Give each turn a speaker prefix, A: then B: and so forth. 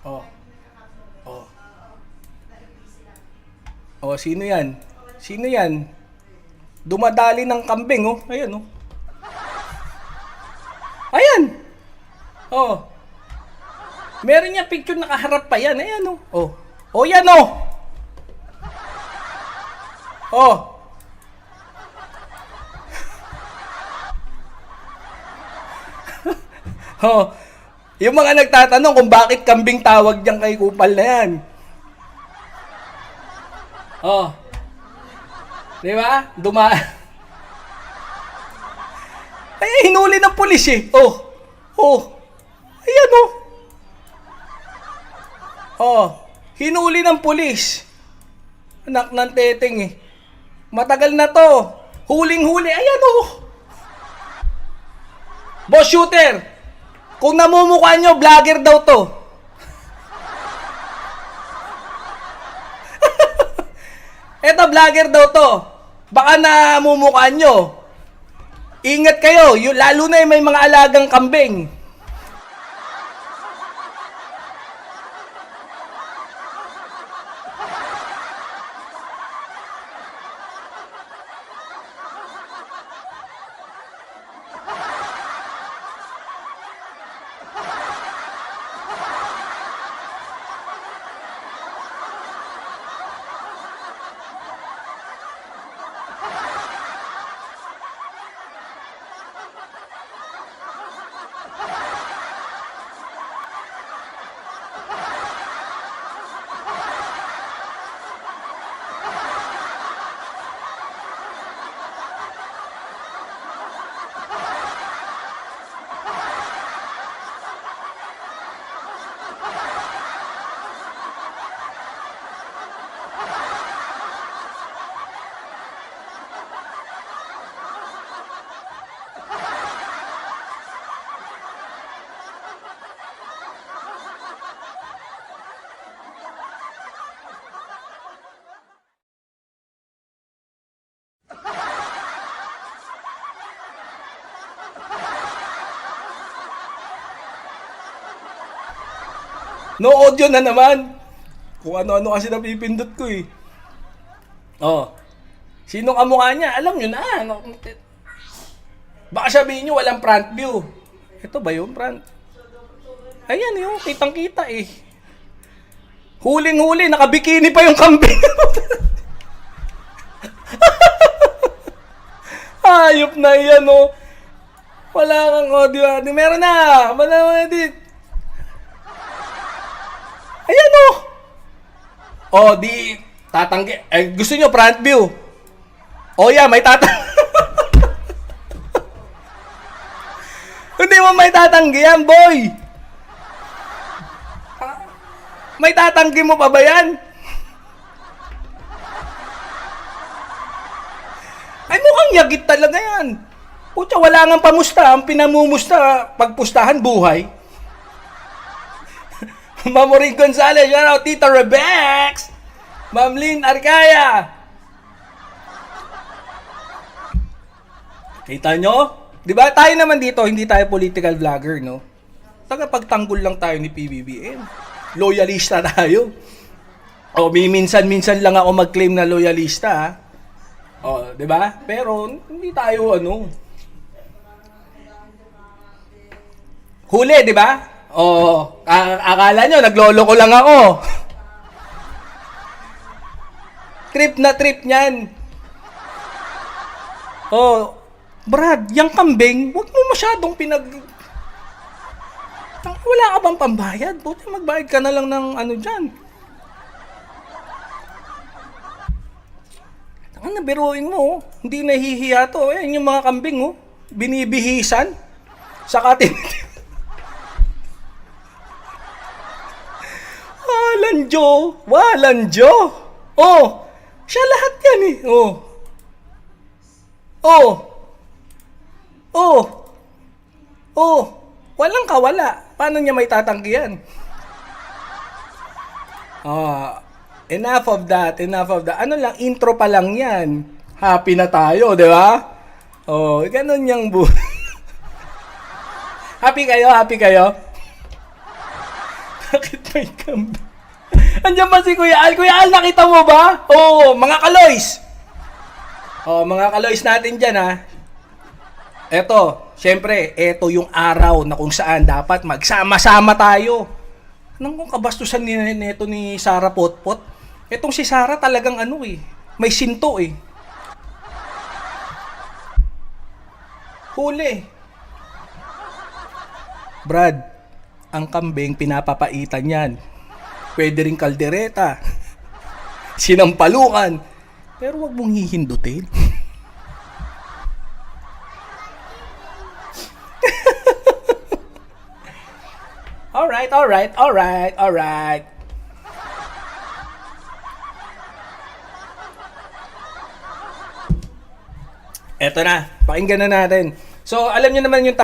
A: Oh. Oh. Oh, sino yan? Sino yan? Dumadali ng kambing, oh. Ayan, oh. Ayan. Oh. Meron niya picture nakaharap pa yan. Ayan, oh. Oh. Oh, yan, oh. Oh. Oh. Yung mga nagtatanong kung bakit kambing tawag diyan kay kupal na yan. Oh. Di ba? Ay, hinuli ng pulis eh. Oh. Oh. Ayan oh. Oh. Hinuli ng pulis. Anak ng teteng eh. Matagal na to. Huling-huli. Ayan oh. Boss shooter. Kung namumukha nyo, vlogger daw to. Eto, vlogger daw to. Baka namumukha nyo. Ingat kayo, lalo na yung may mga alagang kambing. No audio na naman. Kung ano-ano kasi napipindot ko eh. Oh. Sino kamukha niya? Alam nyo na. Baka sabihin nyo walang front view. Ito ba yung front? Ayan yung kitang-kita eh. Huling-huli, nakabikini pa yung kambing. Hayop na yan oh. Wala kang audio. Meron na. Wala edit. Ayan oh. Oh, di tatanggi. Eh, gusto nyo front view? Oh yeah, may Hindi mo may tatanggi yan, boy. May tatanggi mo pa ba yan? Ay, mukhang yagit talaga yan. Pucha, wala nga pamusta. Ang pinamumusta, pagpustahan, buhay. Mamoring Gonzalez, shout out Tita Rebex, Ma'am Lynn Arcaya. Kita nyo? Di ba tayo naman dito, hindi tayo political vlogger, no? Tagapagtanggol lang tayo ni PBBM. Loyalista tayo. O, minsan-minsan lang ako mag-claim na loyalista, ha? O, di ba? Pero, hindi tayo, huli, di ba? Oh, akala nyo, nagloloko lang ako. Trip na trip niyan. Oh, Brad, yung kambing, huwag mo masyadong wala ka bang pambayad? Buti magbayad ka na lang ng dyan. Biruin mo, hindi nahihiya to. Ayan yung mga kambing, binibihisan. Saka Walanjo. Oh, siya lahat yan eh. Oh. Walang kawala. Paano niya may tatanggihan? Enough of that. Ano lang, intro pa lang yan. Happy na tayo, di ba? Oh, ganun yung Happy kayo? Bakit May kambing. Andiyan ba si Kuya Al? Kuya Al, nakita mo ba? Oo, mga kaloys. Oh, mga kaloys natin dyan, ha. Eto, syempre, eto yung araw na kung saan dapat magsama-sama tayo. Anong kung kabastusan nito ni Sarah Potpot? Etong si Sarah talagang ano eh, may sinto eh. Huli. Brad, ang kambing pinapapaitan yan. Pwede rin kaldereta. Sinampalukan. Pero wag mong hihindutin. Alright. Eto na, pakinggan na natin. So, alam niyo naman yung